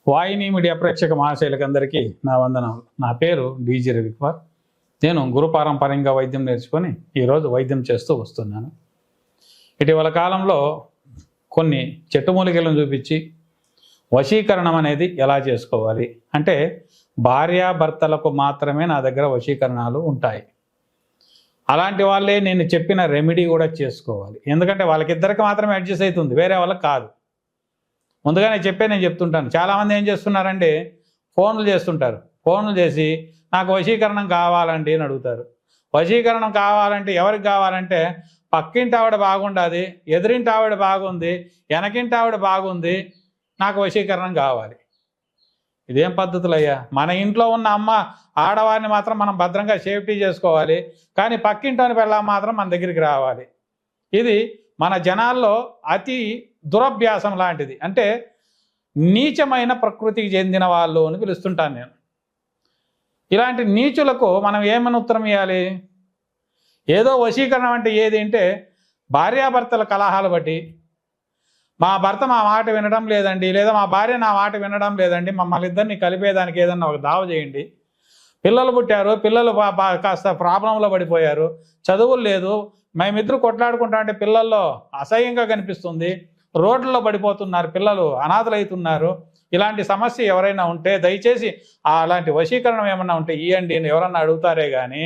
వాహిని media ప్రేక్షక మహాశైలకందరికీ నా వందనాలు. నా పేరు డీజీ రవికుమార్. నేను గురుపారంపర్యంగా వైద్యం నేర్చుకొని ఈరోజు వైద్యం చేస్తూ వస్తున్నాను. ఇటీవల కాలంలో కొన్ని చెట్టుమూలికలను చూపించి వశీకరణం అనేది ఎలా చేసుకోవాలి అంటే, భార్యాభర్తలకు మాత్రమే నా దగ్గర వశీకరణాలు ఉంటాయి. అలాంటి వాళ్ళే నేను చెప్పిన రెమెడీ కూడా చేసుకోవాలి. ఎందుకంటే వాళ్ళకిద్దరికి మాత్రమే అడ్జస్ట్ అవుతుంది, వేరే వాళ్ళకి కాదు. ముందుగానే నేను చెప్తుంటాను. చాలామంది ఏం చేస్తున్నారంటే ఫోన్లు చేస్తుంటారు. ఫోన్లు చేసి నాకు వశీకరణం కావాలండి అని అడుగుతారు. వశీకరణం కావాలంటే ఎవరికి కావాలంటే, పక్కింటి ఆవిడ బాగుండాది, ఎదురింటి ఆవిడ బాగుంది, వెనకింటి ఆవిడ బాగుంది, నాకు వశీకరణం కావాలి. ఇదేం పద్ధతులయ్యా? మన ఇంట్లో ఉన్న అమ్మ ఆడవారిని మాత్రం మనం భద్రంగా సేఫ్టీ చేసుకోవాలి, కానీ పక్కింటోని పిల్ల మాత్రం మన దగ్గరికి రావాలి. ఇది మన జనాల్లో అతి దురభ్యాసం లాంటిది. అంటే నీచమైన ప్రకృతికి చెందిన వాళ్ళు అని పిలుస్తుంటాను నేను. ఇలాంటి నీచులకు మనం ఏమని ఉత్తరం ఇవ్వాలి? ఏదో వశీకరణం అంటే ఏది అంటే, భార్యాభర్తల కలహాలు బట్టి మా భర్త మా మాట వినడం లేదండి, లేదా మా భార్య నా మాట వినడం లేదండి, మమ్మల్ని ఇద్దరిని కలిపేదానికి ఏదన్నా ఒక దావ చేయండి. పిల్లలు పుట్టారు, పిల్లలు కాస్త ప్రాబ్లంలో పడిపోయారు, చదువులు లేదు, మేమిద్దరు కొట్లాడుకుంటా అంటే పిల్లల్లో అసహ్యంగా కనిపిస్తుంది, రోడ్లలో పడిపోతున్నారు, పిల్లలు అనాథలవుతున్నారు. ఇలాంటి సమస్య ఎవరైనా ఉంటే దయచేసి అలాంటి వశీకరణం ఏమన్నా ఉంటే ఇవ్వండి అని ఎవరన్నా అడుగుతారే కానీ,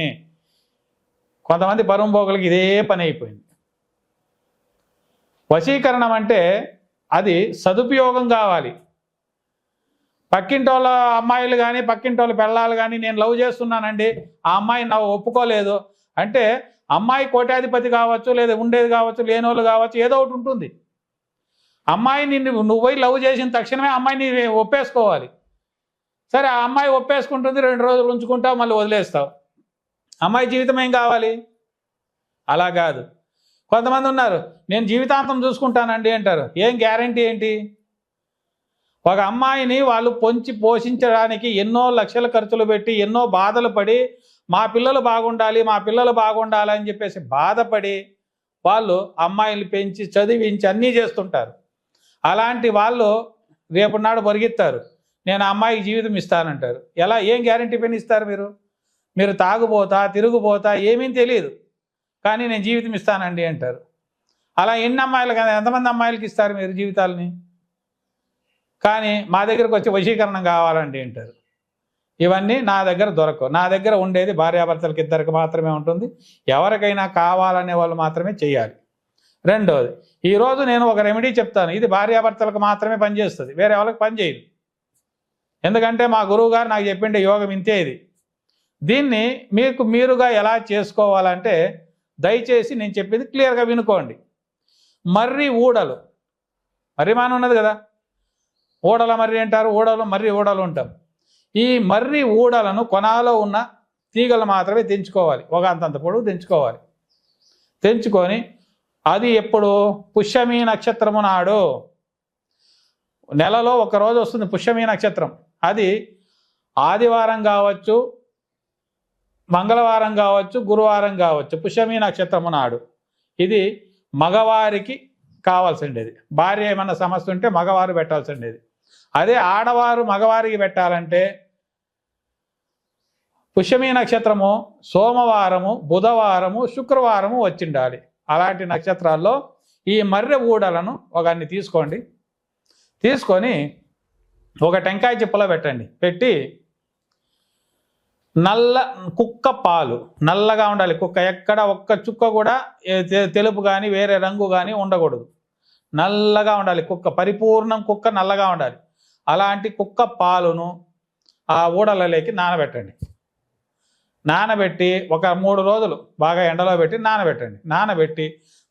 కొంతమంది పరుంబోగులకి ఇదే పని అయిపోయింది. వశీకరణం అంటే అది సదుపయోగం కావాలి. పక్కింటోళ్ళ అమ్మాయిలు కానీ పక్కింటోళ్ళ పిల్లలు కానీ నేను లవ్ చేస్తున్నానండి, ఆ అమ్మాయి నా ఒప్పుకోలేదు అంటే, అమ్మాయి కోటాధిపతి కావచ్చు, లేదా ఉండేది కావచ్చు, లేనోళ్ళు కావచ్చు, ఏదో ఒకటి ఉంటుంది. అమ్మాయిని నువ్వు పోయి లవ్ చేసిన తక్షణమే అమ్మాయిని ఒప్పేసుకోవాలి. సరే, ఆ అమ్మాయి ఒప్పేసుకుంటుంది, 2 రోజులు ఉంచుకుంటావు, మళ్ళీ వదిలేస్తావు. అమ్మాయి జీవితం ఏం కావాలి? అలా కాదు. కొంతమంది ఉన్నారు, నేను జీవితాంతం చూసుకుంటానండి అంటారు. ఏం గ్యారంటీ ఏంటి? ఒక అమ్మాయిని వాళ్ళు పొంచి పోషించడానికి ఎన్నో లక్షల ఖర్చులు పెట్టి, ఎన్నో బాధలు పడి, మా పిల్లలు బాగుండాలి, మా పిల్లలు బాగుండాలి అని చెప్పేసి బాధపడి వాళ్ళు అమ్మాయిలు పెంచి చదివించి అన్నీ చేస్తుంటారు. అలాంటి వాళ్ళు రేపు నాడు పరిగెత్తారు, నేను ఆ అమ్మాయికి జీవితం ఇస్తానంటారు. ఎలా? ఏం గ్యారంటీ పైన ఇస్తారు? మీరు తాగుపోతా తిరుగుపోతా ఏమీ తెలియదు, కానీ నేను జీవితం ఇస్తానండి అంటారు. అలా ఎన్ని అమ్మాయిలు కదా, ఎంతమంది అమ్మాయిలకి ఇస్తారు మీరు జీవితాలని? కానీ మా దగ్గరకు వచ్చి వశీకరణం కావాలండి అంటారు. ఇవన్నీ నా దగ్గర దొరకవు. నా దగ్గర ఉండేది భార్యాభర్తలకి ఇద్దరికి మాత్రమే ఉంటుంది. ఎవరికైనా కావాలనే వాళ్ళు మాత్రమే చేయాలి. రెండోది, ఈరోజు నేను ఒక రెమెడీ చెప్తాను. ఇది భార్యాభర్తలకు మాత్రమే పనిచేస్తుంది, వేరే వాళ్ళకి పనిచేయదు. ఎందుకంటే మా గురువు గారు నాకు చెప్పిండే యోగం ఇంతే. ఇది దీన్ని మీరుగా ఎలా చేసుకోవాలంటే, దయచేసి నేను చెప్పింది క్లియర్గా వినుకోండి. మర్రి ఊడలు, మర్రి మాన ఉన్నది కదా, ఊడల మర్రి అంటారు, మర్రి ఊడలు ఉంటాం. ఈ మర్రి ఊడలను కొనాలో ఉన్న తీగలు మాత్రమే తెంచుకోవాలి, ఒక అంతంత పొడవు తెంచుకోవాలి. తెంచుకొని అది ఎప్పుడు? పుష్యమి నక్షత్రము నాడు, నెలలో ఒక రోజు వస్తుంది పుష్యమి నక్షత్రం. అది ఆదివారం కావచ్చు, మంగళవారం కావచ్చు, గురువారం కావచ్చు, పుష్యమి నక్షత్రము నాడు. ఇది మగవారికి కావాల్సిండేది. భార్య ఏమన్నా సమస్య ఉంటే మగవారు పెట్టాల్సిండేది. అదే ఆడవారు మగవారికి పెట్టాలంటే పుష్యమి నక్షత్రము సోమవారము, బుధవారము, శుక్రవారము వచ్చిండాలి. అలాంటి నక్షత్రాల్లో ఈ మర్రె ఊడలను ఒకన్ని తీసుకోండి. తీసుకొని ఒక టెంకాయ చిప్పలో పెట్టండి. పెట్టి నల్ల కుక్క పాలు, నల్లగా ఉండాలి కుక్క, ఎక్కడ ఒక్క చుక్క కూడా తెలుపు కానీ వేరే రంగు కానీ ఉండకూడదు. నల్లగా ఉండాలి కుక్క, పరిపూర్ణం కుక్క నల్లగా ఉండాలి. అలాంటి కుక్క పాలును ఆ ఊడలలోకి నానబెట్టండి. నానబెట్టి ఒక 3 రోజులు బాగా ఎండలో పెట్టి నానబెట్టండి. నానబెట్టి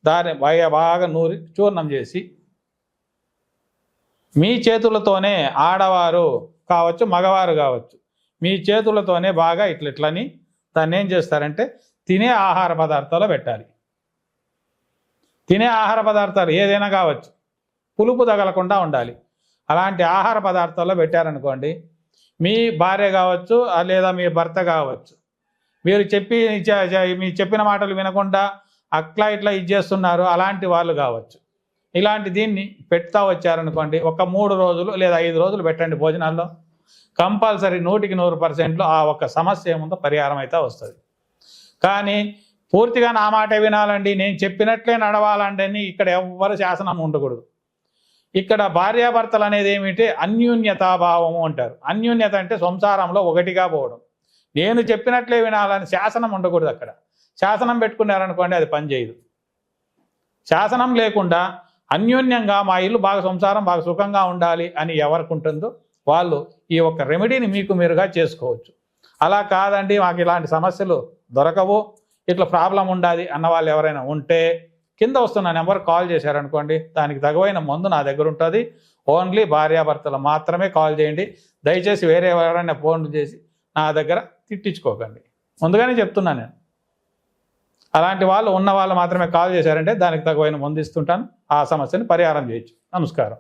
దాన్ని బాగా నూరి చూర్ణం చేసి మీ చేతులతోనే, ఆడవారు కావచ్చు మగవారు కావచ్చు, మీ చేతులతోనే బాగా ఇట్లని దాన్ని ఏం చేస్తారంటే తినే ఆహార పదార్థాలు పెట్టాలి. తినే ఆహార పదార్థాలు ఏదైనా కావచ్చు, పులుపు తగలకుండా ఉండాలి. అలాంటి ఆహార పదార్థాల్లో పెట్టారనుకోండి, మీ భార్య కావచ్చు లేదా మీ భర్త కావచ్చు, మీరు చెప్పిన మాటలు వినకుండా అట్లా ఇట్లా ఇది చేస్తున్నారు, అలాంటి వాళ్ళు కావచ్చు, ఇలాంటి దీన్ని పెడతా వచ్చారనుకోండి, ఒక 3 రోజులు లేదా 5 రోజులు పెట్టండి భోజనాల్లో, కంపల్సరీ 100% ఆ ఒక్క సమస్య ఏముందో పరిహారం అయితే వస్తుంది. కానీ పూర్తిగా నా మాట వినాలండి, నేను చెప్పినట్లే నడవాలండి అని ఇక్కడ ఎవ్వరు శాసనం ఉండకూడదు. ఇక్కడ భార్యాభర్తలు అనేది ఏమిటి, అన్యోన్యతాభావము అంటారు. అన్యోన్యత అంటే సంసారంలో ఒకటిగా పోవడం. నేను చెప్పినట్లే వినాలని శాసనం ఉండకూడదు. అక్కడ శాసనం పెట్టుకున్నారనుకోండి అది పనిచేయదు. శాసనం లేకుండా అన్యోన్యంగా మా ఇల్లు బాగా సంసారం బాగా సుఖంగా ఉండాలి అని ఎవరికి ఉంటుందో వాళ్ళు ఈ ఒక్క రెమెడీని మీకు మీరుగా చేసుకోవచ్చు. అలా కాదండి మాకు ఇలాంటి సమస్యలు దొరకవు, ఇట్లా ప్రాబ్లం ఉండాలి అన్న వాళ్ళు ఎవరైనా ఉంటే కింద వస్తున్న నెంబర్ కాల్ చేశారనుకోండి, దానికి తగువైన మందు నా దగ్గర ఉంటుంది. ఓన్లీ భార్యాభర్తలు మాత్రమే కాల్ చేయండి. దయచేసి వేరే ఎవరైనా ఫోన్ చేసి నా దగ్గర తిట్టించుకోకండి, ముందుగానే చెప్తున్నాను నేను. అలాంటి వాళ్ళు ఉన్న వాళ్ళు మాత్రమే కాల్ చేశారంటే దానికి తగువైన మందు ఇస్తుంటాను, ఆ సమస్యని పరిహారం చేయొచ్చు. నమస్కారం.